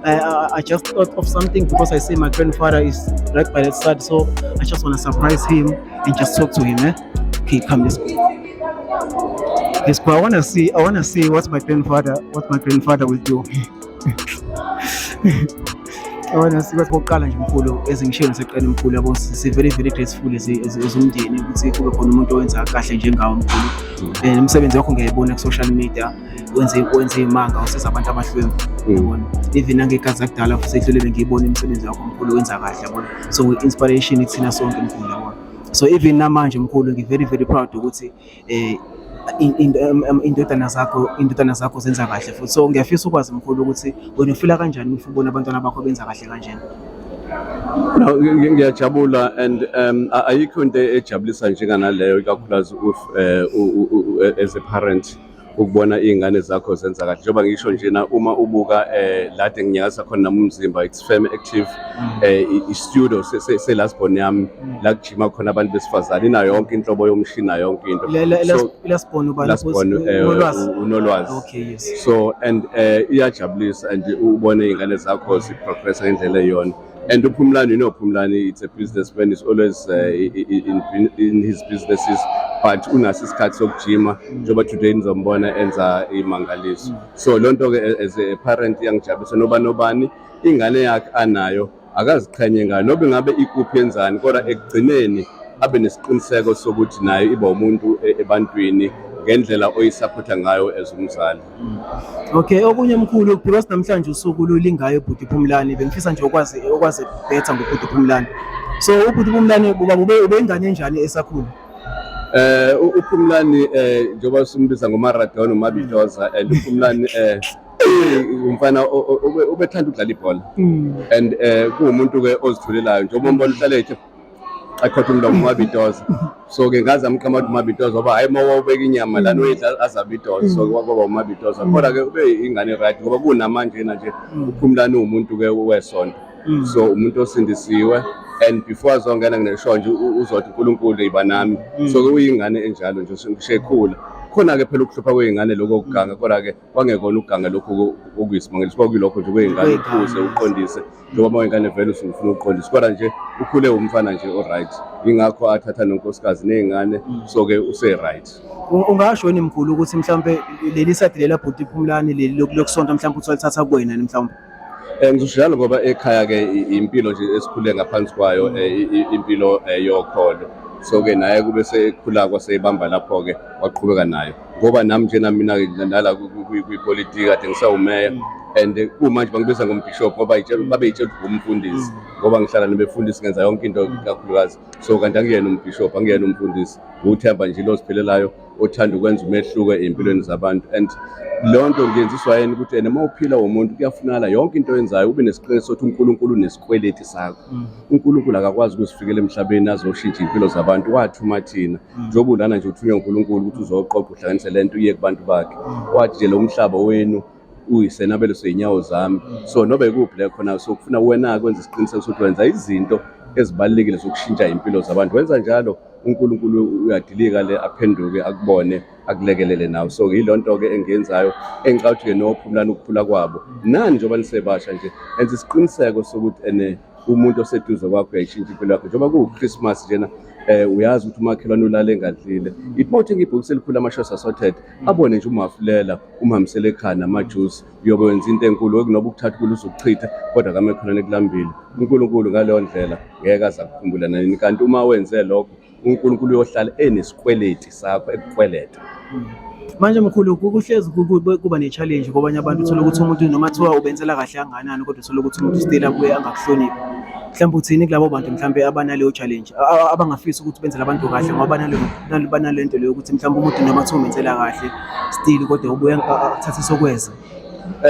I just thought of something because I see my grandfather is right by that side, so I just want to surprise him and just talk to him. Okay, come, let's go. Let's go. I wanna see what my grandfather will do. Yabona sibakuqala nje mkhulu ezingishilo seqela mkhulu yabo very very grateful umndeni ukuthi kube khona umuntu owenza kahle njengawo mkhulu. Umsebenzi wakho ngiyayibona ku social media wenze imanga usiza abantu abahlwempu yabona. Even nangegazi akudala futhi ehlule ngiyibona umsebenzi wakho mkhulu wenza kahle yabona. So inspiration ithina sonke mkhulu yabona. So even namanje mkhulu ngi very very proud ukuthi indodana zakho zenza kahle futhi. So ngiyafisa ukwazi mkhulu ukuthi wena ufila kanjani uma ubona abantwana bakho benza kahle kanjani. No, ngiyajabula and ayikho into ejabulisa njenganaleyo ikakhulukazi as a parent ukubona izingane zakho zenza kahle. Njengoba ngisho njena uma ubuka lade nginyakasa khona nami umzimba it's Fem Active i-studio selasbone yami la kujima khona abantu besifazane inayo yonke inhlobo yomshini yonke into. Lasbone unolwazi. Okay, yes. So and iyajabulisa and ubone izingane zakho ziprogress ngendlela eyona. And uPhumlani, it's a businessman. He's always in his businesses, but unaso isikhathi sokujima njengoba today nizombona enza imangaliso. So lonto ke as a parent iyangijabulisa nobani ingane yakhe anayo akaziqhenye ngayo nobe ngabe ikuphi yenzani kodwa ekugcineni abe nesiqiniseko sokuthi nayo iba umuntu ebantwini ngendlela oyisupporta ngayo as umzali. Okay, okunye mkhulu because namhlanje usuku lulingayo uBhuti Phumlani bengifisa nje ukwazi better ngoBhuti Phumlani. So uBhuti Phumlani ube ingane enjani esakhulu? uPhumlani njengoba simbiza ngoMaradona uMabitoza and uPhumlani umfana ubethanda ukudlala ibhola and kuumuntu ke ozithulelayo njengoba umbona uhlaleke akhotha umlomo uMabitoza. So ke ngazi amqhamuka uMabitoza ngoba hayi mawubeka inyama lana uyidla azabitoza so kwaba uMabitoza kodwa ke ube ingane right ngoba kunamanje nje uPhumlani umuntu ke wesonto so umuntu osindisiwe and before azongena ngisho nje uzothi uNkulunkulu iba nami so ke uyingane enjalo nje ngishekhula khona ke phela ukuhlupha kwezingane lokho ukuganga kodwa ke kwangekona ukuganga lokho okuyisimangaliso kwakuyilokho nje kwezingane ukuze uqondise njengoba wengane vele usufuna uqondisa kodwa nje ukhule umfana nje alright ingakho athatha nonkosikazi nezingane so ke use right. Ungasho yini mkhulu ukuthi mhlambe leli side lela Bhuti Phumlani leli lokusonto mhlambe uthalithatha kuwena mhlambe? Ngizosho ngoba ekhaya ke impilo nje esikhule ngaphansi kwayo impilo yokholo so ke naye kube sekhula kwaseyibamba lapho ke waqhubeka nayo ngoba nami njena mina nala kwipolitiki kade ngisawumeya and kumanje bangibiza ngombishop ngoba babeyitshela umfundisi ngoba ngihlala nebefundisi ngenza yonke into kakhulukazi so kanti angiyena umbishop angiyena umfundisi uthemba nje loziphelelayo othanda ukwenza umehluko empilweni zabantu and lonto ngiyenziswa yena ukuthi noma uphila umuntu kuyafunala yonke into oyenzayo ube nesiqiniseko ukuthi uNkulunkulu unesikweleti sakho. uNkulunkulu akakwazi ukusifikela emhlabeni azoshintsha impilo zabantu wathuma thina njengoba ulana nje uthunywa uNkulunkulu ukuthi uzoqoqa uhlanganise lento uye kubantu bakhe wathi nje lo mhlaba wenu uyisenabelo seyinyawo zami so nobe kuphi le khona so kufuna wena kwenza isiqiniseko sokuthi wenza izinto ezibalekile zokushintsha impilo zabantu wenza njalo uNkulunkulu uyadilika le aphenduke akubone akulekelele nawe so yilonto ke engiyenzayo engicabanga ukuthi noPhumlani ukuphula kwabo nani njengoba nisebasha nje enza isiqiniseko sokuthi umuntu oseduze kwakho uyayishintsha impilo yakho njengoba kuChristmas njena uyazi ukuthi umakhelwane ulale engadlile iphothe ngibhokisi elikhulu amashosa assorted abone nje umafulela umhambisele ekhaya namajuice uyobe wenza into enkulu okunoba ukuthatha ukulu uzokuchitha kodwa kamakhelwane kulambile uNkulunkulu ngaleyo ndlela ngeke azakukhumbula nani kanti uma wenze lokho uNkulunkulu uyohlala enesikweleti sakho ekukweleta. Manje mkhulu kuhlezi kuba ne-challenge kwabanye abantu uthola ukuthi umuntu noma thiwa ubenzela kahle kangakanani kodwa uthola ukuthi umuntu still abuye angakuhloniphi. Mhlawumbe uthini kulabo bantu mhlawumbe abanaleyo challenge abangafisa ukuthi benzele abantu kahle ngoba banale nto leyo ukuthi mhlawumbe umuntu noma thiwa umenzela kahle still kodwa ubuye athathe sokweza.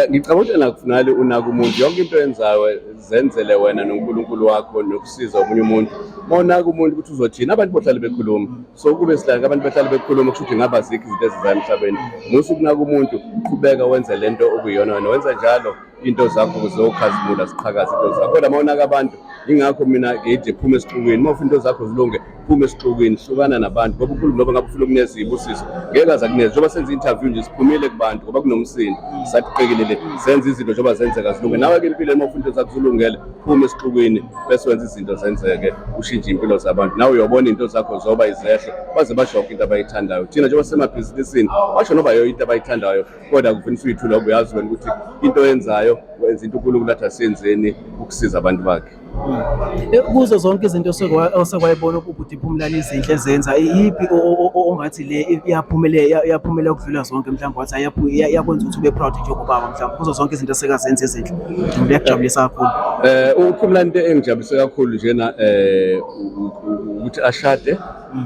Ngicabanga ukuthi nakufunale unaka umuntu yonke into yenzayo zenzele wena noNkulunkulu wakho nokusiza omunye umuntu mawunaka umuntu ukuthi uzothina abantu bohlale bekhuluma so kube sihlala abantu behlale bekhuluma kusho ukuthi ngaba zikho izinto ezizayo emhlabeni musu kunaka umuntu qhubeka wenze lento okuyiyona wena wenza njalo into zakho uzokhazimula siqhakaza into zakho kodwa mawunaka abantu ingakho mina ngithi phuma esixukwini mawufuna into zakho zilunge phuma esixukwini hlukana nabantu ngoba uNkulunkulu ngoba ngabe ufuna ukuneza ibusiso ngeke azakuneza njengoba senza interview nje siphumile kubantu ngoba kunomsindo saqiqekile senza izinto njengoba zenzeka zilunge nawe ke empilweni mawufuna into zakho zilungele phuma esixukwini bese wenza izinto zenzeke ushintshe impilo zabantu nawe uyobona into zakho zoba izehlo baze bashoka into abayithandayo thina njengoba semabhizinisini basho noba yo into abayithandayo kodwa kufanele uyithule ukuyazi wena ukuthi into yenzayo wenza into uNkulunkulu athi asenzeni ukusiza abantu bakhe. Kuzo zonke izinto osekwayibona ukuthi Phumlani izinhle zenza yipi ongathi le iyaphumelela ukudlula zonke mhlawumbe wathi yakwenza ukuthi ube proud njengobaba mhlawumbe kuzo zonke izinto sekazenza ezinhle ngiyakujabulisa kakhulu. uPhumlani into engijabulise kakhulu njena ukuthi ashade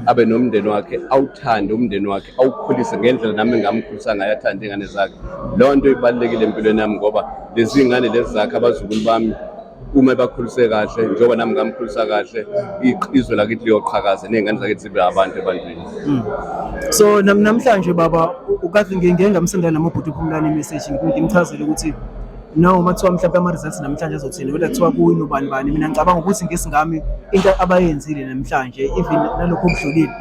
abe nomndeni wakhe awuthande umndeni wakhe awukhulise ngendlela nami ngamkhulisa ngayo athande ingane zakhe lo nto ibalekile empilweni yami ngoba lezi ingane lezi zakhe abazukulu bami uma bakhuliswe kahle njengoba nami ngamkhulisa kahle izwe lakithi liyoqhakaza nezingane zakithi zibe abantu ebantwini. So namhlanje baba ukade ngeke ngamsendela namabhuti uPhumlani message ngimchazele ukuthi nawo mathiwa mhlawumbe ama results namhlanje azothina wena kuthiwa kuwini ubani bani mina ngicabanga ukuthi ngesingami into abayenzile namhlanje even nalokho okudlulile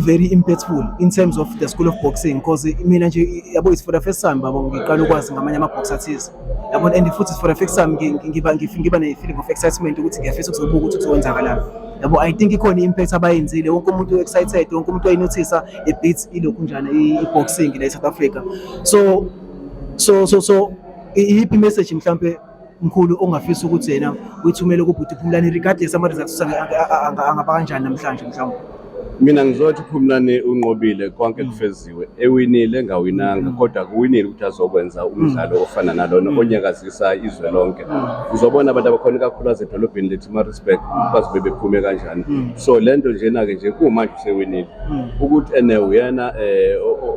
very impactful in terms of the school of boxing because mina nje yabo it's for the first time baba ngiqala ukwazi ngamanye ama boxers yabo and futhi for the first time ngiba ne feeling of excitement ukuthi ngiyafisa ukuzobuka ukuthi kuzokwenzakalana yabo I think ikhona impact abayenzile wonke umuntu excited wonke umuntu ayinotice a bit ilokhu njana i-boxing la eSouth Africa so iyiphi message mhlambe mkhulu ongafisa ukuthi yena uyithumele kubhuti Phumlani regardless ama results angaba kanjani namhlanje mhlawumbe. Mina ngizothi uPhumlani unqobile konke kufeziwe ewinile ngawinanga kodwa kuwinile ukuthi azokwenza umdlalo ofana nalona onyakazisa izwe lonke uzobona abantu abakhona kakhulu ezedolobheni lethu ma-respect bazibe bephume kanjani so lento njena-ke nje kumanje usewinile ukuthi uyena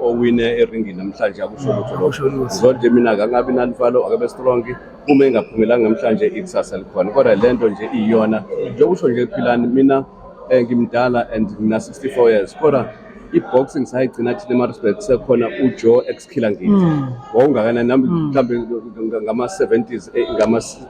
owine eringini namhlanje akusho lutho lokho ngizothi mina-ke angabi nalivalo akabe strong uma engaphumelanga namhlanje ikusasa likhona kodwa lento nje iyona njengoba usho nje Philani mina ngimdala and ngina 64 years kodwa i-boxing sayigcina thina ema-respect sekhona uJoe ex-Killer Ngithi wawungakanani nami mhlawumbe ngama-70s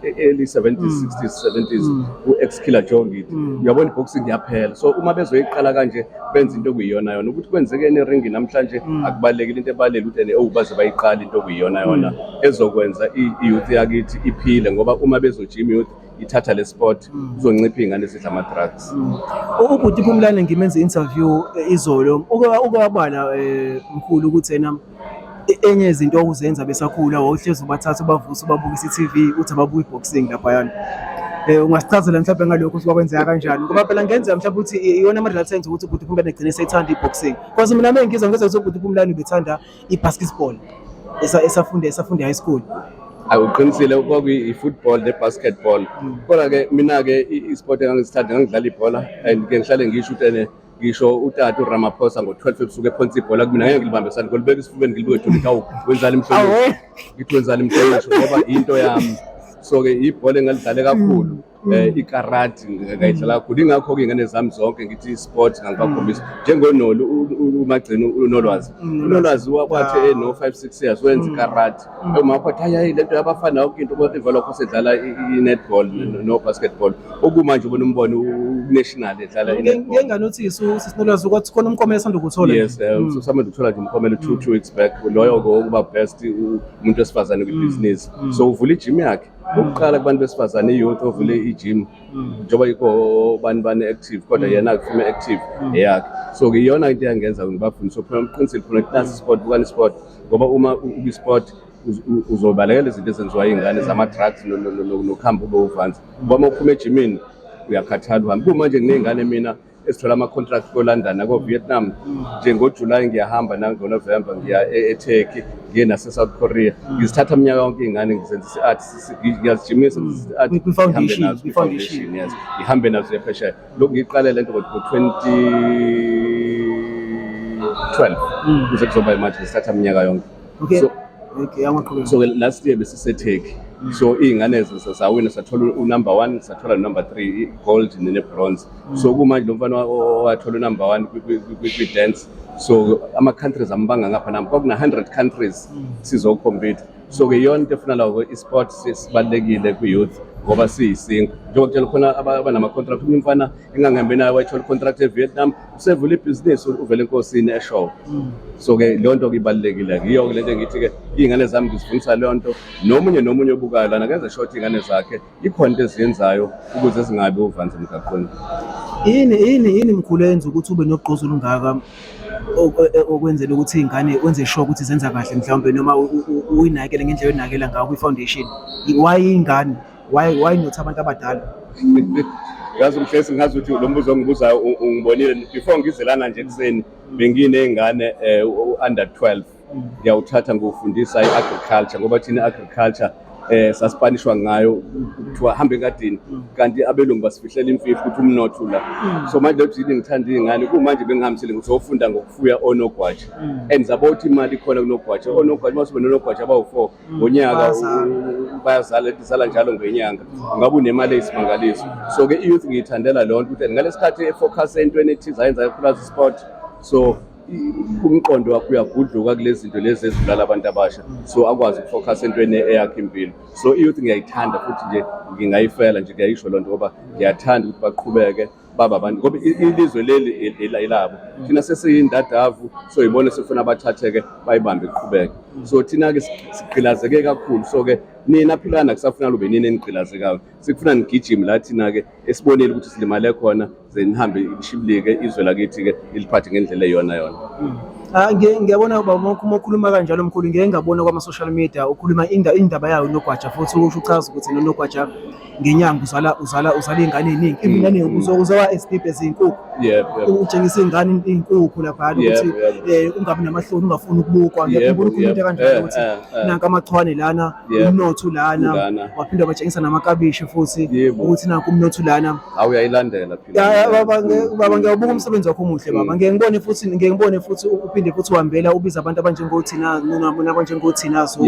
early 70s 60s 70s u-ex-Killer Joe Ngithi uyabona i-boxing yaphela so uma bezoyiqala kanje benza into okuyiyona yona ukuthi kwenzekeni eringi namhlanje akubalekile into ebalekile ukuthi baze bayiqala into okuyiyona yona ezokwenza i-youth yakithi iphile ngoba uma bezojima youth ithatha le sport uzoncipha ingane zidla ama drugs. Ubhuti Phumlani ngimenze interview izolo ukubala mkhulu ukuthi yena enye izinto okuzenza besakhula wawuhlezi ubathatha ubavusa ubabukisa iTV uthi ababuka iboxing lapha yana ungasichazela mhlawumbe ngalokho sikwenzeka kanjani ngoba phela ngenza mhlawumbe ukuthi iyona ama-results enza ukuthi ubhuti Phumlani egcine seyithanda iboxing because mina mengizwa ukuthi ubhuti Phumlani ubethanda ibasketball esafunda high school. Awuqinisile kwakuyi-football ne-basketball kodwa-ke mina-ke i-sport engangisithanda ngangidlala ibhola and ke ngihlale ngisho ukuthi ngisho utata uRamaphosa ngo-12 ebusuku ephonsa ibhola kumina ngeke ngilibambisane ngolibeka esifubeni ngilibuke ethi hawu wenzala imhlonishwa ngithi wenzala imhlonishwa ngoba into yami so-ke ibhola engalidlale kakhulu ikarati ngayidlala kakhulu ingakho-ke iy'ngane zami zonke ngithi i-sport ngangibakhombisa njengonolu umagcini unolwazi wakwathi no-5-6 years wenza ikarati umapho athi hayi lento yabafana yonke into whatever lokho sedlala i-netball no-basketball okumanje ubona umbono u-national edlala i-netball. Ngeke nganothisi usisinolwazi ukuthi khona umklomelo esanda ukuthola. Yes, samanda ukuthola nje umklomelo 2 weeks back loyo-ke wokuba best umuntu wesifazane kwi-business so uvula ijim yakhe ukuqala kubantu besifazane i-youth ovule i-gym njengoba yikho bani active kodwa yena akufume active eyakhe so-ke iyona into yangenza ngibafundisa uqinisile khona ukuthi nasi sport bukani sport ngoba uma ukwi-sport uzobalekela izinto ezenziwa iy'ngane zama-drugs nokuhamba ube uvanzi ngoba uma uphume ejimini uyakhathala uhambe kumanje nginey'ngane mina esithola ama-contract ko-London nako-Vietnam njengoJulayi ngiyahamba nangoNovember ngiya eTurkey ngiye nase-South Korea ngizithatha iminyaka yonke iy'ngane ngizenza isi-art ngiyazijimisa i-foundation yes ngihambe nazo ephesheya lokhu ngiyiqale lento ngo-2012 kuze kuzoba imanje ngisithatha iminyaka yonke so last year besiseTurkey so iy'ngane zawina sathola unumber 1 sathola number 3 i-gold ne-bronze so kumanje lo mfana wathola unumber 1 kwi-dance so ama-countries ambanga ngapha nami kwakuna-100 countries sizocompete so-ke yona into efuna lawo i-sport sibalulekile kwi-youth ngoba siyisingo njengoba kutshela khona abanama-contract umfana engangihambe nayo wayithola i-contract e-Vietnam usevula ibhizinisi uvele enkosini eshowe so-ke leyo nto-ke ibalulekile-ke yiyo-ke lento engithi-ke iy'ngane zami ngizifundisa leyo nto nomunye obukayo lana kenze short iy'ngane zakhe ikhona into eziyenzayo ukuze zingabi uvanzi emgaqweni. Yini mkhulu yenza ukuthi ube nogqozi olungaka okwenzela ukuthi iy'ngane wenze sure ukuthi zenza kahle mhlawumbe noma uyinakele ngendlela oyinakela ngayo kwi-foundation? Why iy'ngane? Why not abantu abadala? Ngazi umhlesi ngazi ukuthi lo mbuzo ongibuzayo ungibonile before ngizelana nje ekuseni benginey'ngane under 12 ngiyawuthatha ngufundisa i-agriculture ngoba thina i-agriculture saspanishwa ngayo kuthiwa hambe engadini kanti abelungu basifihlela imfihlo ukuthi umnotho la so manje lo thini ngithanda iy'ngane kumanje bengihambisile ngizofunda ngokufuya onogwaja and zabo ukuthi imali ikhona kunogwaja onogwaja mase benonogwaja abawu4 ngonyaka bayazala njalo ngenyanga ungabe unemali eyisimangaliso so ke i-youth ngiyithandela leyo nto ukuthi ngalesikhathi efocus entweni ethize ayenza plus sport so umqondo wakho uyagudluka kulezi zinto lezi ezibulala abantu abasha so akwazi ukufocus entweni eyakhe impilo so i-youth ngiyayithanda futhi nje ngingayifela nje ngiyayisho loo nto ngoba ngiyathanda ukuthi baqhubeke baba abantu ngoba ilizwe leli elabo thina sesiyindadavu so yibone sifuna abathatheke bayibambe iqhubeke so thina-ke sigqilazeke kakhulu so-ke nina philana kusafuna lube nini enigqilazekayo sikufuna nigijime la thina-ke esibonile ukuthi silimale khona ze nihambe lishibilike izwe lakithi-ke iliphathe ngendlela eyona. Ngiyabona uma ukhuluma kanjalo mkhulu ngeke ngabona kwama-social media ukhuluma indaba yayo nogwaja futhi usho uchaza ukuthi nonogwaja ngenyanga uzala iy'ngane ey'ningi ingane uzoba as-deep as iy'nkukhu utshengisa iy'ngane iy'nkukhu laphana ukuthi ungabi namahloni ungafuni ukubukwa ngiyakhumbula ukhuluma into kanjalo ukuthi nanka amachwane lana umnotho lana waphinde batshengisa namakabishi futhi ukuthi nanka umnotho lana awuyayilandela baba ngiyawubuka umsebenzi wakho omuhle baba ngiyengibone futhi uphinde futhi uhambela ubiza abantu abanjengothina nabanjengothina so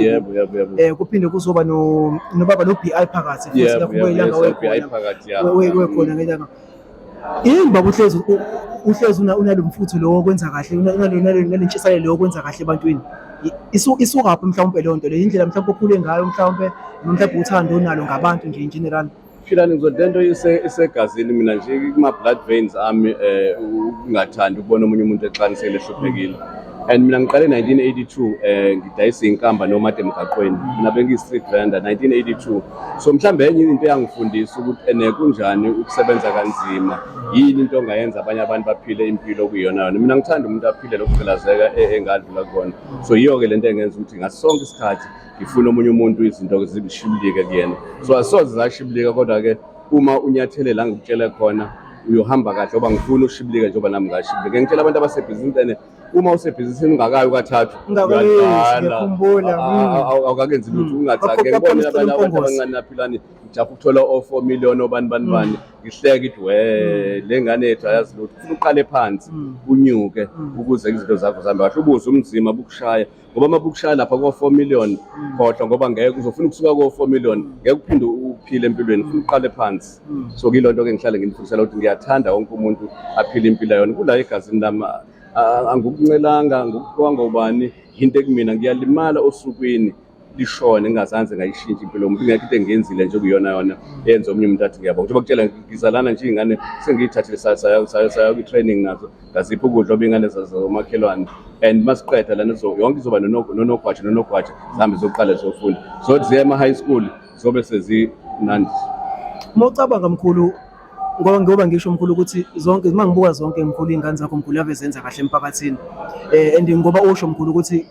kuphinde kuzoba nobaba no-BI phakathi futhi lapho kwelanga wekhona ngelanga yini baba uhlezi unalomfutho lo wokwenza kahle unalentshisekelo lo wokwenza kahle ebantwini isukaphi mhlawumbe leyo nto le indlela mhlawumbe okhule ngayo mhlawumbe uthando onalo ngabantu nje in general? Philani ngizodento isegazini mina nje kuma-blood veins ami ungathandi ukubona omunye umuntu exanisele ehluphekile and mina ngiqale 1982 ngidayisa inkamba nomade emgaqweni mina bengiyi-street vendor 1982 so mhlawumbe enye into eyangifundisa ukuthi kunjani ukusebenza kanzima yini into ongayenza abanye abantu baphile impilo okuyiyona mina ngithanda umuntu aphile lokugqilazeka engadlula kona so yiyo-ke le nto engenza ukuthi ngaso sonke isikhathi ngifuna omunye umuntu izinto zishibilike kuyena so asoze zashibilika kodwa-ke uma unyathele la ngikutshele khona uyohamba kahle ngoba ngifuna ushibilike njengoba nami ngashibilike ngitshela abantu abasebhizinisini uma usebhizinisini ungakayo kathathu awukakenzi lutho ungathake ngibone abantu abancane naphilani ngijapha ukuthola o4 million obani ngihleka ithi le ngane yethu ayazi lutho ufuna uqale phansi unyuke ukuze izinto zakho zihambe kahle ubuze umzima bukushaya ngoba uma bukushaya lapha ko4 million kodwa ngoba ngeke uzofuna ukusuka ko4 million ngeke uphinde uphile empilweni ufuna uqale phansi so kilo nto ke ngihlale ngimfundisela ukuthi ngiyathanda wonke umuntu aphile impilo yona kula egazini lami angukuncelanga ngokubanga ubani into ekumina ngiyalimala osukwini lishone ngingazanze ngayishintsha impilo yomuntu ngeke into engenzile nje kuyona yenza omunye umuntu athi ngiyabonga njengoba kutshela ngizalana nje iy'ngane sengiyithathile saya kwi-training nazo ngazipha ukudla ob'iy'ngane zazomakhelwane and masiqeda lana yonke izoba nonogwaja zihambe zokuqala zofunda zothi ziya ema-high school zobe sezinandi. Uma ucabanga mkhulu ngoba ngisho mkhulu ukuthi zonke uma ngibuka zonke mkhulu iy'ngane zakho mkhulu ave zenza kahle emphakathini and ngoba usho mkhulu ukuthi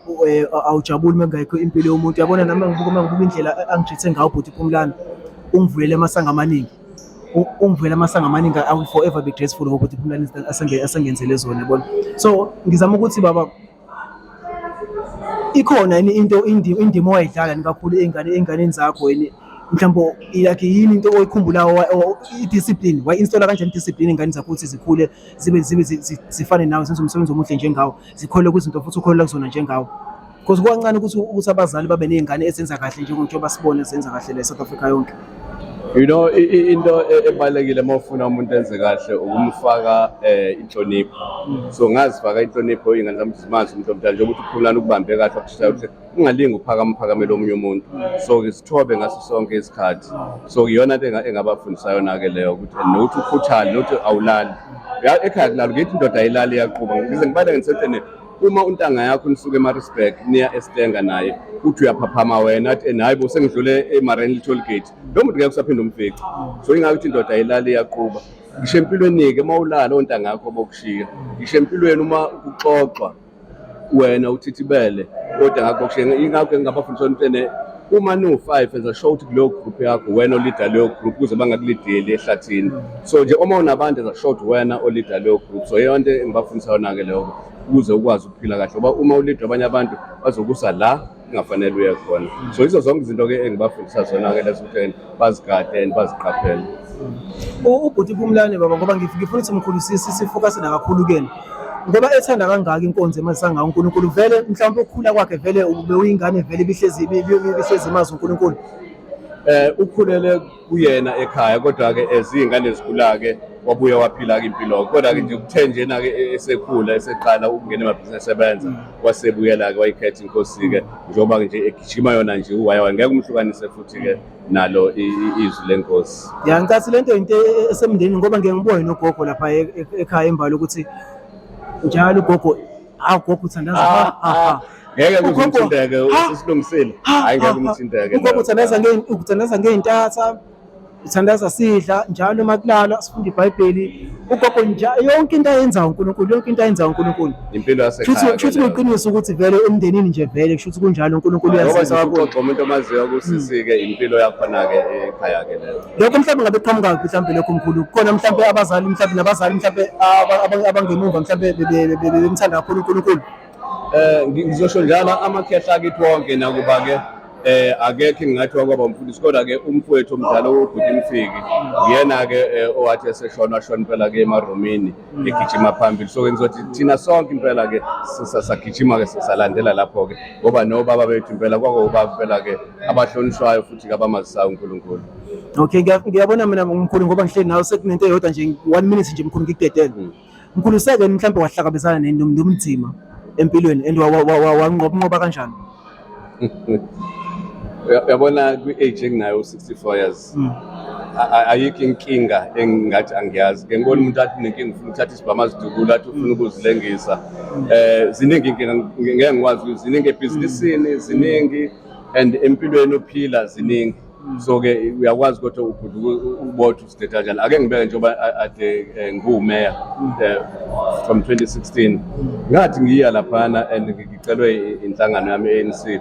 awujabuli uma kungekho impilo yomuntu yabona nami ngibuka indlela angijithe ngawo bhuti Phumlani ungivulele amasanga amaningi I will forever be grateful for bhuti Phumlani asengenzele zona yabona so ngizama ukuthi baba ikhona indima owayidlala kakhulu ey'nganeni zakho mhlawumbe like yini into oyikhumbulayo i-discipline wayi-installa kanjani i-discipline ingane zakho ukuthi zikhule zibe zifane nawe zenze umsebenzi omuhle njengawo zikhole kwizinto futhi ukholelwa kuzona njengawo? because kwancane ukuthi abazali babe nezingane ezenza kahle njengoba sibona ezenza kahle la eSouth Africa yonke. You know, into ebalekile mawufuna umuntu enze kahle ukumfaka inhlonipho. So ngazifaka inhlonipho ingane zami zimazi umuntu omdala nje ukuthi uphulana ukubambe kahle akushaye ukuthi ungalingi uphakamele omunye umuntu. So isithobe ngaso sonke isikhathi. So iyona into engabafundisa yona ke leyo ukuthi nokuthi ukhuthale nokuthi awulali. Ekhaya kulala ngithi indoda ayilali yaqhuba ngize ngibaleke ngisethene uma untanga yakho nisuke eMaritzburg niya eStenga naye uthi uyaphaphama wena athi nayi bo sengidlule eMarine Toll Gate lo muntu ngeke usaphinde umfice. So ingakuthi indoda ayilali yaqhuba ngisho empilweni ke mawulala ontanga yakho bokushiya ngisho empilweni uma ukuxoxwa wena uthithibele kodwa ngakho bokushiya ingakho ngabafundisa umntene uma no5 as a show to kuleyo group yakho wena oleader leyo group kuze bangakulideli ehlathini. So nje uma unabantu as a show wena oleader leyo group so yonke engibafundisa yona ke leyo ukuze ukwazi ukuphila kahle ngoba uma uleader abanye abantu bazokusa la ingafanele uye khona. So izo zonke izinto ke engibafundisa zona ke lezo ukuthi bazigade and baziqaphele. Ubhuti Phumlane baba ngoba ngifuna ukuthi mkhulu sifocus na kakhulu kena ngoba ethanda kangaka inkonzo emasanga uNkulunkulu vele mhlawumbe ukukhula kwakhe vele ube uyingane vele bihlezi imazi uNkulunkulu. Ukhulele kuyena ekhaya kodwa ke ezingane ezikhula ke wabuya waphila ke impilo kodwa ke nje ukuthe njena ke esekhula eseqala ukungena emabhizinisi ebenza wasebuyela ke wayikhetha inkosi ke njoba nje egijima yona nje uwaya ngeke umhlukanise futhi ke nalo izwi lenkosi. Ya ngicathi lento into esemndeni ngoba ngeke ngibone nogogo lapha ekhaya embalo ukuthi njalo ugogo gogo uthandaza ngeke kuthinteke usilungisile hayi ngeke umthinteke ugogo uthandaza ngeentatha uthandaza sidla njalo makulala sifunda iBhayibheli ugogo njalo yonke into ayenza uNkulunkulu impilo yasekhaya kusho ngeqiniso ukuthi vele emndenini nje vele kusho ukuthi kunjalo uNkulunkulu uyasiza kakhulu ngoba umuntu omaziyo ukusisike impilo yakhona ke ekhaya ke leyo. Lokho mhlawumbe ngabe qhamuka mhlawumbe lokho mkhulu khona mhlawumbe abazali mhlawumbe abangemuva mhlawumbe bemthanda kakhulu uNkulunkulu. Ngizosho njalo amakhehla akithi wonke nakuba ke akekho engathi kwaba umfundisi kodwa ke umfowethu omdala ubhuti Mfiki yena ke owathi eseshona impela ke emaromini egijima phambili. So ngizothi thina sonke impela ke sisagijima ke sisalandela lapho ke ngoba nobaba bethu impela kwakubaba impela ke abahlonishwayo futhi abamazisayo uNkulunkulu. Okay ngiyabona mina mkhulu ngoba ngihleli nawe sekunento eyodwa nje 1 minute nje mkhulu ngikudedele. Mkhulu seke mhlawumbe wahlangabezana nomnzima empilweni and wanqoba kanjani? Uyabona kwi-age enginayo 64 years ayikho inkinga engathi angiyazi ke ngibona umuntu athi nenkinga ufuna ukuthatha isibhama sidukula athi ufuna ukuzilengisa ziningi inkinga ngeke ngikwazi ziningi ebhizinisini ziningi and empilweni uphila ziningi. So ke uyakwazi kodwa ubotha ustate kanjani ake ngibeke njengoba ade ngumeya from 2016 ngathi ngiya laphana and ngicelwe inhlangano yami ANC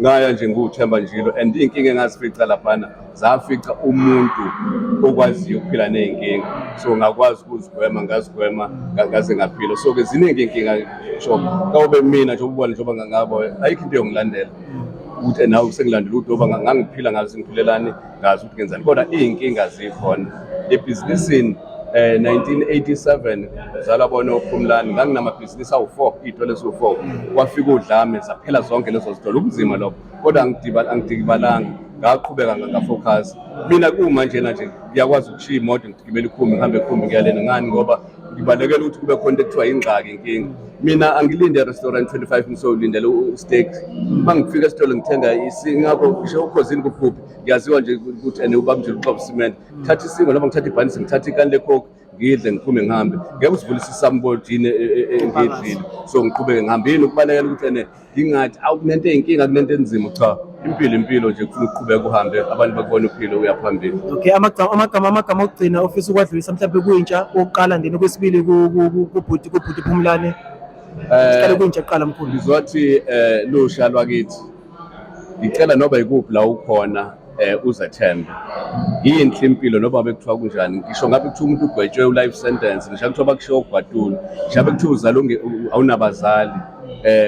ngaya nje nguThemba Njilo and inkinga engazifica laphana zafica umuntu okwaziyo ukuphila nezinkinga so ngakwazi ukuzigwema ngazigwema ngaze ngaphila. So ke ziningi inkinga sho kawube mina nje ubone njengoba ngabo ayikho into yongilandela ukuthi nawe sengilandela ukuthi ngoba ngangiphila ngazo ngiphilelani ngazi ukuthi ngenzani kodwa izinkinga zikhona ebhizinisini. 1987 zalabona uPhumlane nganginamabhizinisi awu4 itole so4 kwafika udlame zaphela zonke lezo zitolo ubunzima lokho kodwa angidikibalanga ngaqhubeka ngafocus mina kuma nje ngiyakwazi ukushiya imoto ngigibela ikhumbi ngihambe ikhumbi ngiyalena ngani ngoba ngibalekela ukuthi kube khona ekuthiwa ingxaki inkinga. Mina angilinde restaurant 25 ngisolindele steak mangifika esitolo ngithenga isingakho ngisho ukhosini kuphuphi ngiyaziwa nje ukuthi ene ubaba nje uqobo cement thatha isingo noma ngithatha ibhanisi ngithatha ikani lecoke ngidle ngiphume ngihambe ngeke usivulisa isambodini engidlile so ngiqhubeke ngihambile ukubalekela ukuthi ene ngingathi awunento eyinkinga kunento enzima cha impilo nje kufuna ukuqhubeka uhambe abantu bakubona uphilo uyaphambili. Okay amagama okugcina ofisa ukwadlulisa mhlawumbe kuyintsha oqala ndeni kwesibili kubhuti Phumlane siqale kuyintsha qala mkhulu ngizothi lusha lwakithi ngicela noba ikuphi la ukhona uzethembe yinhle impilo noba bekuthiwa kunjani ngisho ngabe kuthiwa umuntu ugwetshwe life sentence ngisho kuthiwa bakushiya ugwadule ngisho kuthiwa uzalunge awunabazali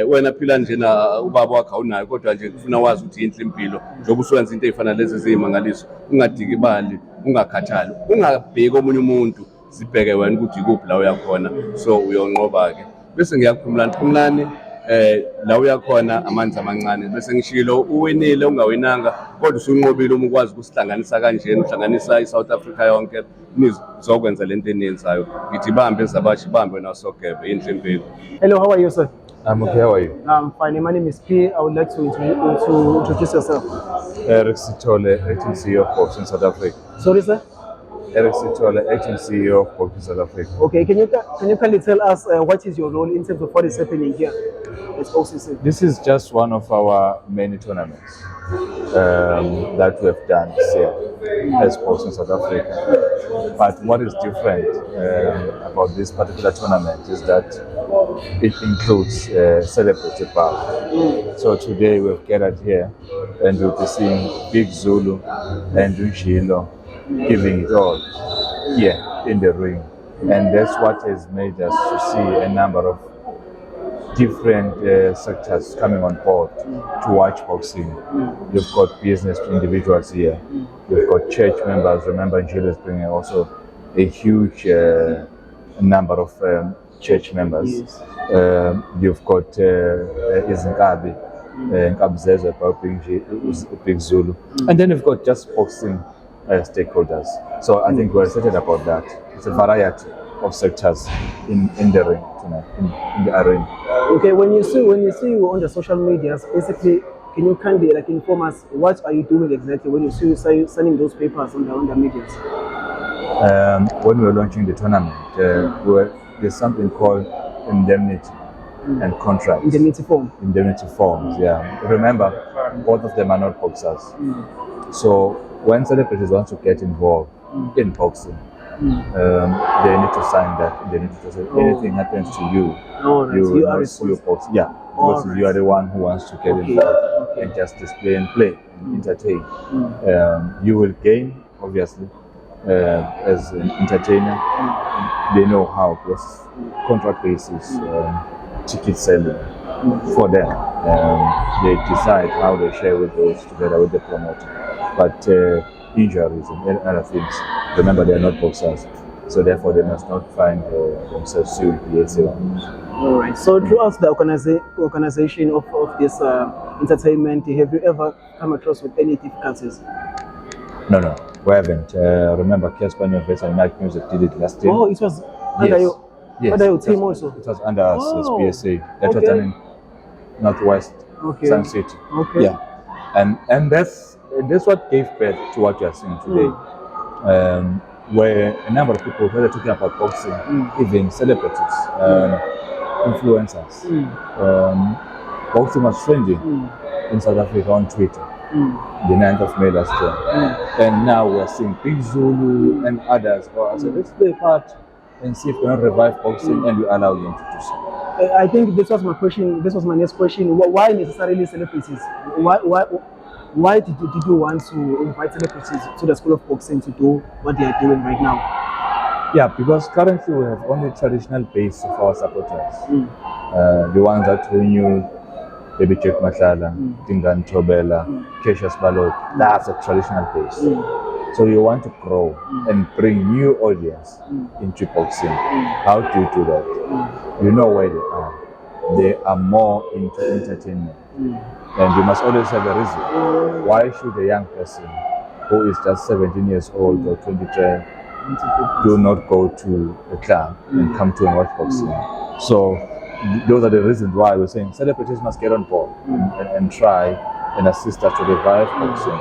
wena phila nje na ubaba wakhe awunayo kodwa nje kufuna wazi ukuthi yinhle impilo njengoba usuwenza into ezifana lezi ezimangaliso ungadikibali ungakhathali ungabheki omunye umuntu sibheke wena ukuthi ikuphi la uyakhona so uyonqoba ke bese ngiyakuphumlana la uyakhona amanzi amancane bese ngishilo uwinile ungawinanga kodwa usunqobile uma ukwazi ukusihlanganisa kanjena uhlanganisa iSouth Africa yonke nizokwenza lento eniyenzayo ngithi bambe zabashi bambe nasogebe indlempeli. Hello, how are you, sir? I'm okay, how are you? I'm fine. My name is P. I would like to introduce yourself. Eric Sithole, acting CEO of Boxing South Africa. Sorry, sir? Eric Sithole, acting CEO of Boxing South Africa. Okay, can you kindly tell us what is your role in terms of what is happening here at OCC? This is just one of our many tournaments that we have done this year as Boxing South Africa. But what is different about this particular tournament is that it includes celebrity power. So today we've gathered here and we'll be seeing Big Zulu and Unshilo giving it all here in the ring. And that's what has made us to see a number of different sectors coming on board to watch boxing. You've got business individuals here. You've got church members. Remember, Njilo is bringing also a huge number of church members. Yes. You've got Izinkabi, Big Zulu. And then you've got just boxing stakeholders. So I think we're excited about that. It's a variety of sectors in the ring tonight, in the arena. Okay, when you see you on the social medias, basically, can you kindly inform us what are you doing exactly when you see you sending those papers on the medias? When we were launching the tournament, there's something called indemnity and contracts. Indemnity form. Indemnity forms, yeah. Remember, both of them are not boxers. So when celebrities want to get involved in boxing, they need to sign that. They need to say anything happens to you, you are responsible. Yeah, because you are the one who wants to get involved and just display and play and entertain. You will gain, obviously, as an entertainer. They know how, because contract basis, ticket selling for them. They decide how they share with those together with the promoter. But injuries and other things, remember, they are not boxers, so therefore they must not find themselves sued PSA. All right. So throughout the organization of this entertainment, have you ever come across with any difficulties? No, we haven't. Remember, Casper Nyovesa and Night Music did it last year. Oh, it was under your team also? It was under us as PSA. That was done in Northwest Sun City. Okay. Yeah, and that's what gave birth to what you are seeing today, where a number of people were talking about boxing, even celebrities, influencers. Boxing was trending in South Africa on Twitter, the 9th of May last year. And now we're seeing Big Zulu and others go and say, let's play a part and see if we can revive boxing and we allow them to do so. I think this was my question. This was my next question. Why necessarily celebrities? Why did you want to invite celebrities to the School of Boxing to do what they are doing right now? Yeah, because currently we have only traditional base of our supporters. The ones that we knew, Baby Jack Mashala, Tingan Tobela, Cassius Balot, that's a traditional base. So you want to grow and bring new audience into boxing. How do you do that? You know where they are. They are more into entertainment. And you must always have a reason. Why should a young person who is just 17 years old or 23 do not go to a club and come to and watch boxing? So those are the reasons why we're saying celebrities must get on board and try and assist us to revive boxing.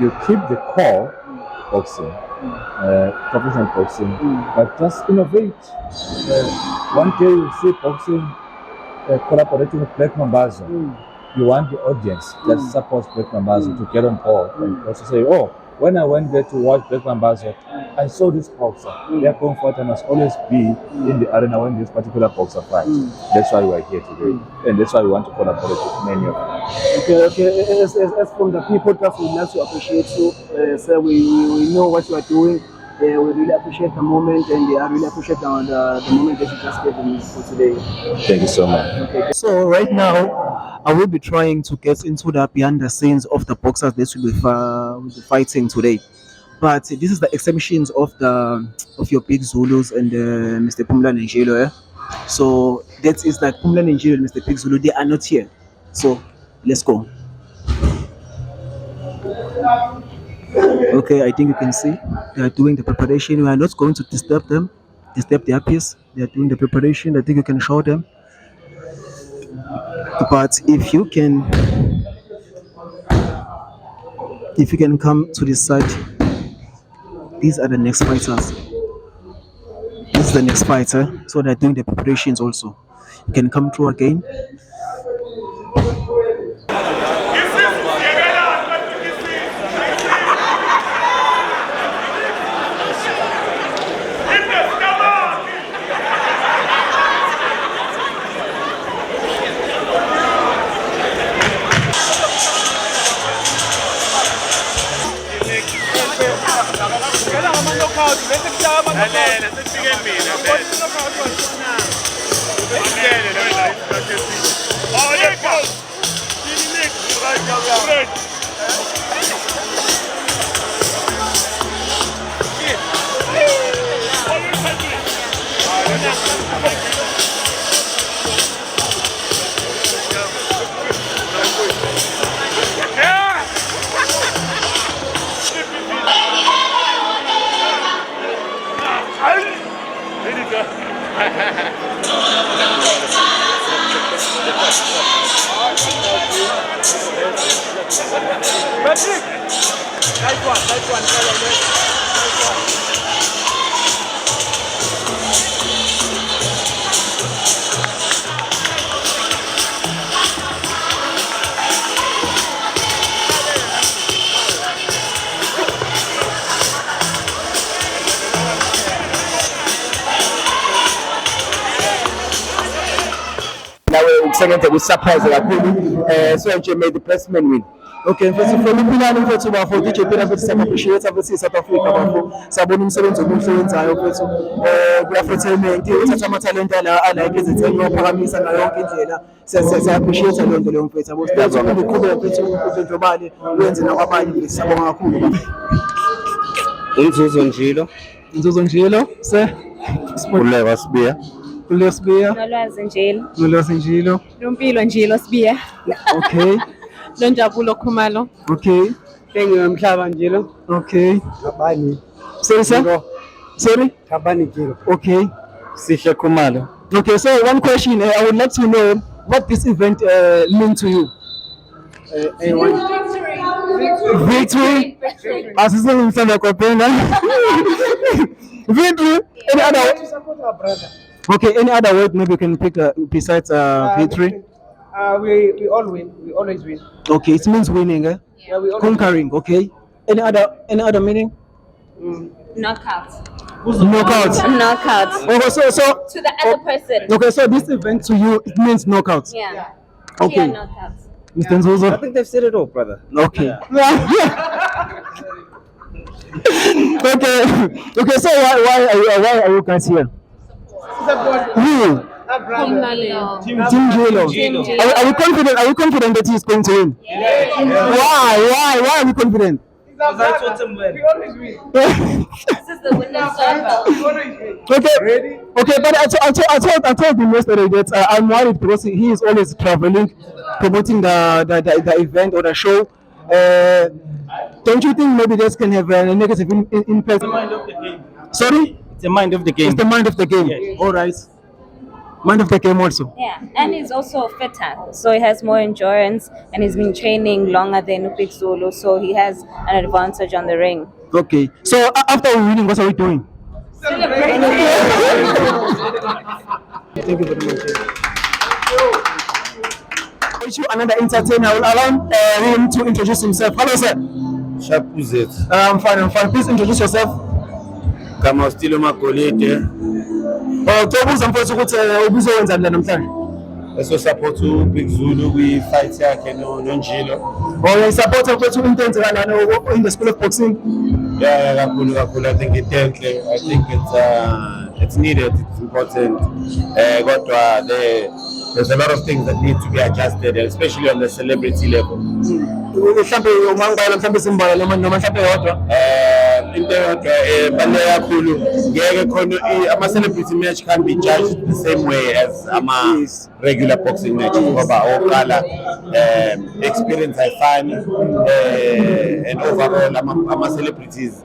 You keep the core boxing, professional boxing, but just innovate. One day you see boxing collaborating with Black Mambazo. You want the audience that supports Black Mambazo to get on board and also say, oh, when I went there to watch Black Mambazo, I saw this boxer. Their comfort must always be in the arena when this particular boxer fights. That's why we are here today. And that's why we want to collaborate with many of them. Okay. As from the people that we like to appreciate you, sir, we know what you are doing. We really appreciate the moment, and I really appreciate the moment that you just gave me for today. Thank you so much. Okay. So right now, I will be trying to get into the behind the scenes of the boxers that will be fighting today. But this is the exhibitions of your Big Zulus and Mr. Pumla Njilo. So that is like Pumlan Njilo and Mr. Big Zulu, they are not here. So let's go. Okay, I think you can see they are doing the preparation. We are not going to disturb them, disturb their peace. They are doing the preparation. I think you can show them. But if you can come to this side, these are the next fighters. This is the next fighter, so they're doing the preparations also. You can come through again. Second with surprise so nje made the pressman win. Okay, mfethu from impilani mfethu bafo DJ Pina mfethu siyappreciate mfethu South Africa bafo. Sabona umsebenzi omuhle owenzayo mfethu kula-entertainment uthatha ama-talent like izithelo ophakamisa ngayo yonke indlela. Siya-appreciate leyo nto leyo mfethu yabo. Siyazi ukuthi uqhubeke mfethu udlondlobale wenze nakwabanye mfethu. Siyabonga kakhulu. Inzuzo Njilo. Inzuzo Njilo, sir. Kuleka Sibiya. Kuleka Sibiya. Nolwazi Njilo. Nolwazi Njilo. Lumpilo Njilo Sibiya. Okay. Lonjabulo Khumalo. Okay. Tengo Mhlaba Njilo. Okay. Thabani. Sorry, sir? Sorry? Thabani Njilo. Okay. Sihle Khumalo. Okay, so one question. I would like to know what this event means to you. Victory. Asisengimthanda kwaphela. Victory. Any other? To support our brother. Okay, any other word maybe you can pick besides victory? We all win. We always win. Okay, it means winning, eh? Yeah, we always Conquering. Okay. Any other meaning? Knockout. Knockout. Knockout. Okay, so To the other person. okay, so this event to you it means knockout. Yeah. Okay. Clear knockout. Mr. Nzuzo. I think they've said it all, brother. Okay. Okay. So why are you guys here? Who? Team Jilo. Are you confident that he's going to win? Why are you confident? We always win. This is the winner's circle. Okay, but I told him yesterday that I'm worried because he is always traveling, promoting the event or the show. Don't you think maybe this can have a negative impact? The mind of the game. Sorry? It's the mind of the game. It's the mind of the game. Yes. All right. Mind of the game also. Yeah, and he's also fitter, so he has more endurance, and he's been training longer than Big Zulu, so he has an advantage on the ring. Okay. So after winning, what are we doing? Celebrating. Thank you very much. Wish you another entertainer. I will allow him to introduce himself. Hello, sir. Shapuzet. I'm fine. Please introduce yourself. Kama Stilo Makolete. Tobuza mfowethu ukuthi ubuzowenzani la namhlanje. Eso support Big Zulu we fight yakhe noNjilo. You support mfowethu into enzekalana in the school of boxing. Yeah, kakhulu. I think it's enhle. I think it's needed. It's important. Kodwa there's a lot of things that need to be adjusted, especially on the celebrity level. Mhlambe ungangibala mhlambe simbala noma mhlambe yodwa. Into eyodwa baluleke kakhulu ngeke khona ama-celebrity match can be judged the same way as ama-regular boxing matches ngoba oqala experience ayifani and overall ama-celebrities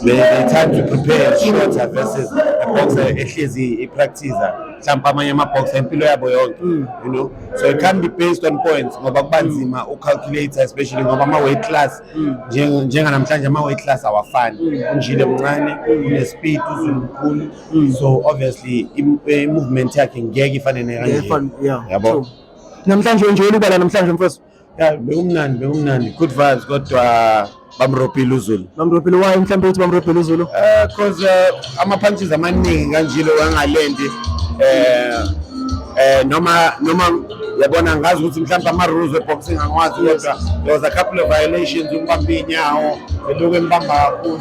they tend to prepare shorter versus a boxer ehlezi ipracticer mhlawumbe amanye ama-boxer impilo yabo yonke you know, so it can be based on points ngoba kuba nzima ucalculator especially ngoba ama-weight class njenganamhlanje ama-weight class awafani unjile mncane une-speed uzulu mkhulu so obviously i-movement yakhe ngeke ifane nekanje yabo. Namhlanje nje ubala namhlanje mfowethu. Yeah, bekumnandi good vibes kodwa bamropile uZulu. Bamropile why mhlawumbe uthi bamropile uZulu? Because ama-punches amaningi kanjilo wangalendi noma yabona ngazi ukuthi mhlawumbe ama-rules we-boxing angikwazi kodwa there was a couple of violations umbamba inyawo belokhu embamba kakhulu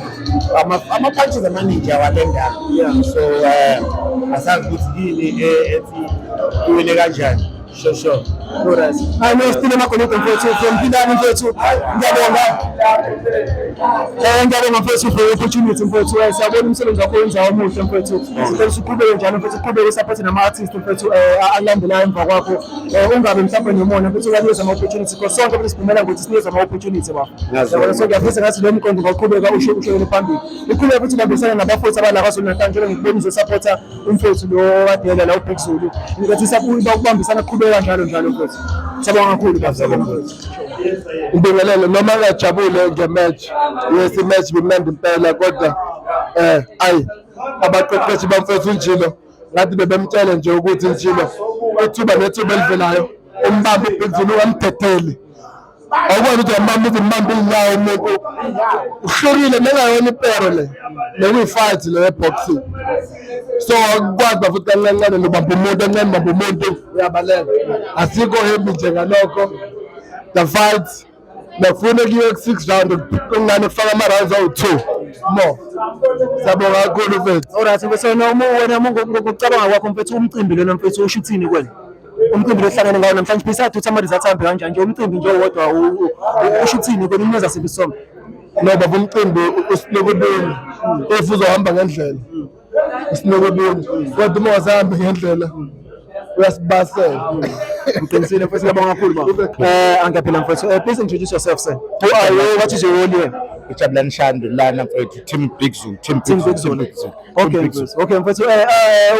ama-punches amaningi awalendanga so asazi ukuthi yini ethi iwele kanjani. Sure. Alright. I know still emakhoneka mfowethu from Philani mfowethu. Ngiyabonga. Ngiyabonga mfowethu for opportunity mfowethu. Siyabona umsebenzi wakho wenza omuhle mfowethu. Sicela siqhubeke njalo mfowethu, siqhubeke support nama-artists mfowethu alandelayo emva kwakho. Ungabe mhlawumbe nomona mfowethu uyanikeza ama-opportunity because sonke mfowethu siphumela ukuthi sinikeze ama-opportunity bafo. Yabona so ngiyafisa ngathi lo mqondo ngaqhubeka ushayele phambili. Uqhubeke futhi ubambisana nabafowethu abala kwaZulu-Natal njalo ngikubona uzosupporta umfowethu lo wadela la uBig Zulu. Ngathi saphuza ukubambisana qhubeka kanjalo mfowethu. Siyabonga kakhulu mfowethu. Ngibingelele noma ngajabule ngematch. Yes, imatch bimnandi impela kodwa abaqeqeshi bamfowethu uNjilo ngathi bebemtshela nje ukuthi uNjilo uthuba nethuba elivelayo umbambe uBig Zulu wamdedele. Awukwazi ukuthi umbambe inyawo umuntu uhlukile nengayona ipero le bekuyi-fight le ye-boxing so akukwazi futhi kancane nobamba umuntu encane bamba umuntu uyabaleka asikho heavy njengalokho the fight befuna kuyiwe ku-6 round kungani kufaka ama-rounds awu-2 more. Siyabonga kakhulu mfethu. Alright mfethu wena ngokucabanga kwakho mfethu umcimbi lona mfethu ushuthini kwena? Umcimbi lohlangene ngawo namhlanje besides ukuthi ama-results ahambe kanjani nje umcimbi nje owodwa ushuthini kwena unikeza siphi isongo? No baba umcimbi usinokubini if uzohamba ngendlela usinokubini kodwa uma wasahamba ngendlela uyasibasela. Mqinisile mfethu ngiyabonga kakhulu baba. Angiyaphila mfethu. Please introduce yourself sir. Who are you? What is your role here? Ujabulani Shandu lana mfethu Team Big Zulu. Okay mfethu. Okay mfethu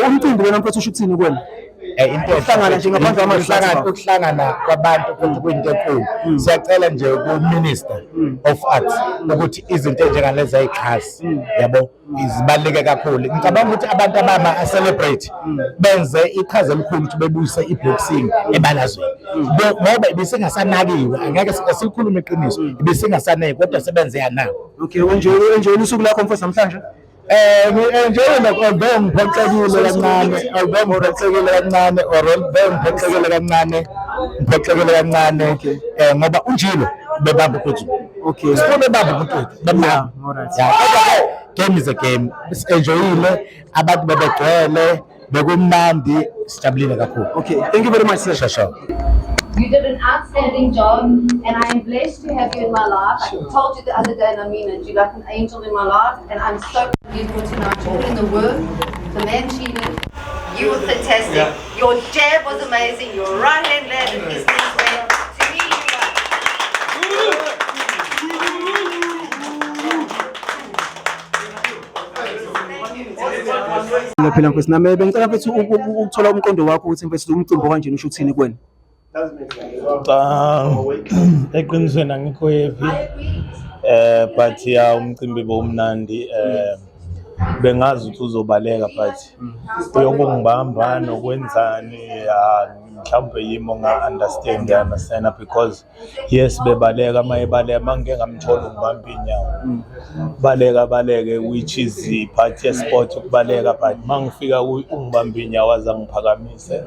umcimbi wena mfethu ushuthini kwena? Into Ukuhlangana nje ngaphandle ukuhlangana kwabantu futhi kuyinto enkulu. Siyacela nje ku-Minister of Arts ukuthi izinto enjengalezi ayixhasi yabo izibaluleke kakhulu. Ngicabanga ukuthi abantu abama-celebrate benze iqhaza elikhulu ukuthi bebuyise i-boxing ebalazweni ngoba ibisingasanakiwe, angeke sikhulume iqiniso, ibisingasaneki kodwa sebenze yanawo. Okay, enjoy usuku lakho mfethu namhlanje? Njengoba although ngiphoxekile kancane ngoba unjilo bebamba ukuthi okay bebamba ukuthi bebamba game is a game. Enjoyile abantu bebegcwele bekumnandi sijabulile kakhulu. Okay, thank you very much sir. Sure. You did an outstanding job, and I am blessed to have you in my life. I told you the other day, and I mean it, you're like an angel in my life, and I'm so pleased for tonight. You put in the work, the man cheated, you were fantastic. Yeah. Your jab was amazing, your right hand landed his knees well. To me, Ngiyaphila mfethu nami bengicela mfethu ukuthola umqondo wakho ukuthi mfethu umcimbi kanjani ushuthini kwena? Eqinisweni angikho heavy but ya umcimbi bomnandi bengazi ukuthi uzobaleka but uyokungibamba nokwenzani mhlawumbe yimo nga-understand because yes bebaleka mayebaleka mangeke ngamthola ngibamba inyawo baleke which is part ye-sport ukubaleka but mangifika ungibamba inyawo aze angiphakamise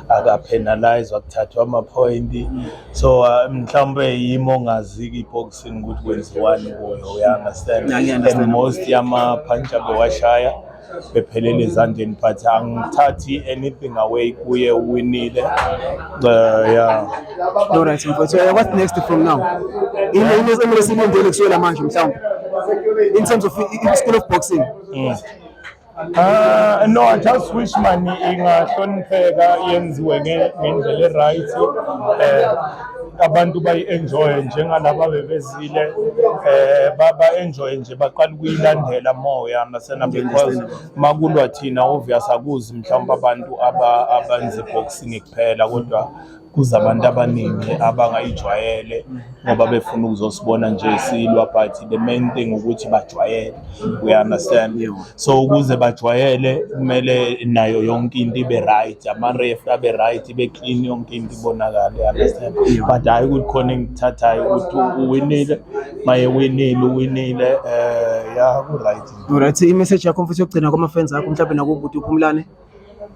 akapenalize wakuthathwa ama-point so mhlawumbe yimo ongaziki i-boxing ukuthi kwenziwani kuyo uya-understand and most yama-punch abewashaya bephelele ezandleni, but angithathi anything away kuye, uwinile. Yeah. All right, mfowethu. What next from now? Into simindele kusukela manje mhlawumbe. In terms of school of boxing. No, I just wish mani ingahlonipheka yenziwe ngendlela right. Abantu bayi-enjoy njengalaba bebezile, baba-enjoy nje baqala ukuyilandela more, you understand, because makulwa thina obvious akuzi mhlawumbe abantu abenza boxing kuphela, kodwa kuza abantu abaningi abangayijwayele ngoba befuna ukuzosibona nje silwa, but the main thing ukuthi bajwayele, we understand. So ukuze bajwayele kumele nayo yonke into ibe right, ama-ref abe right, ibe clean, yonke into ibonakale, understand. But hayi ukuthi khona engithathayo ukuthi uwinile, maye uwinile, ya ku-right. Alright, i-message yakho mfowethu yokugcina kwama-fans akho mhlawumbe nakubo ukuthi uphumlane.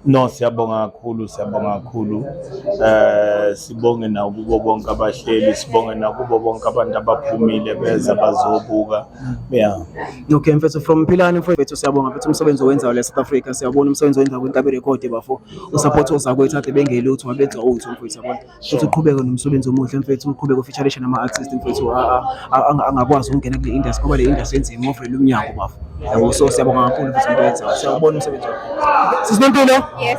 No, siyabonga kakhulu. Sibonge na kubo bonke abahleli, sibonge na kubo bonke abantu abaphumile beza bazobuka. Yeah. Okay, mfethu, from Philani mfethu, siyabonga mfethu umsebenzi owenzayo la South Africa. Siyabona umsebenzi owenzayo kwiNkabi Record bafo. Usupporters akwethu ade bengelutho abenza utho mfethu, siyabona. Futhi uqhubeke nomsebenzi omuhle mfethu, uqhubeke ufeaturation ama artists mfethu angakwazi ukungena kule industry ngoba le industry enzima ovela umnyango bafo. Yabo, so siyabonga kakhulu mfethu mfethu. Siyabona umsebenzi wakho. Sisinompilo? Yes.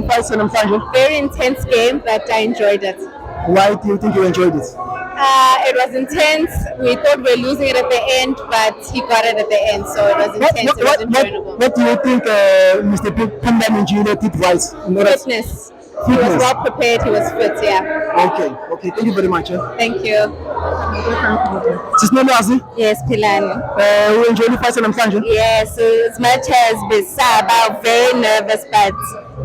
Fights namhlanje. Very intense game, but I enjoyed it. Why do you think you enjoyed it? It was intense. We thought we were losing it at the end, but he got it at the end, so it was intense. It was enjoyable. What do you think Mr. Phumlani Njile did right? Fitness. He was well prepared. He was fit. Yeah. Okay. Thank you very much. Thank you. Sisinolwazi? Yes, Philani. We enjoyed the fight namhlanje? Yes, as much as besaba, very nervous, but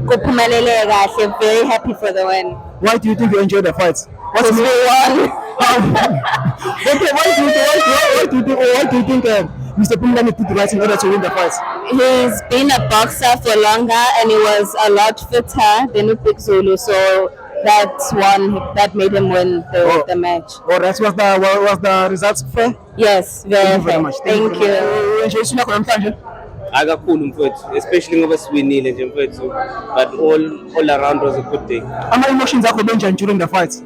kuphumelele kahle, very happy for the win. Why do you think you enjoyed the fight? What's we won? Okay, why do you think Mr. Phumlani did right in order to win the fight? He's been a boxer for longer and he was a lot fitter than Upik Zulu, so that made him win the match. All right, was the results fair? Yes, very very much. Thank you. Enjoy sinakho namhlanje. Akakhulu mfowethu, especially ngoba siwinile nje mfowethu, but all around was a good day. Ama emotions akho benjani during the fight?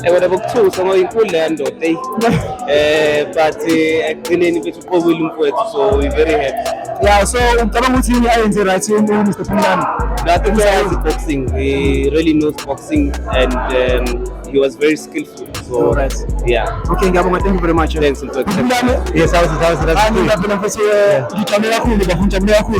Wena bokuthusa ngoba inkulu le ndoda but ekugcineni mfethu uqobile umfowethu, so we very happy. Yeah, so ucabanga ukuthi yini ayenze right Mr. Phumlani? That is boxing. He really knows boxing and he was very skillful. So all right. Yeah. Okay, ngiyabonga, thank you very much. Thanks mfowethu. Yes, I was ngiyabona mfethu ngijabule kakhulu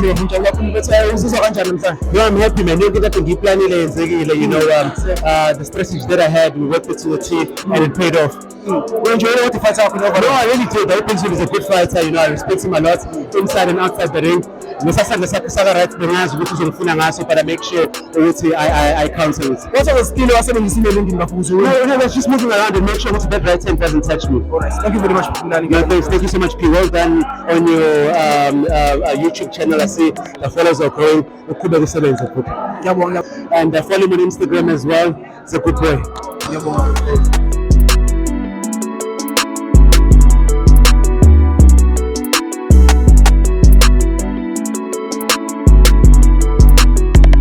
mfethu uzizwa kanjani namhlanje? Yeah, I'm happy man. Yonke into ngiyiplanile yenzekile, you know, the strategy that I had, we worked it to the team and it paid off. We enjoyed what the fight happened over. No, I really did. Upik is a good fighter, you know, I respect him a lot inside and outside the ring. Nesasandla sakhe saka right bengazi ukuthi uzongifuna ngaso, but I make sure ukuthi I counter it. What was the skill wasebenzisile lendini bafuzo? No, I was just moving around and make sure that right hand doesn't touch me. All right. Thank you very much for Phumlani. No, thanks. Thank you so much, P. Well done on your YouTube channel. I see the followers are growing. Uqhubeke usebenze futhi. Ngiyabonga. And follow me on Instagram as well. It's a good way. Ngiyabonga.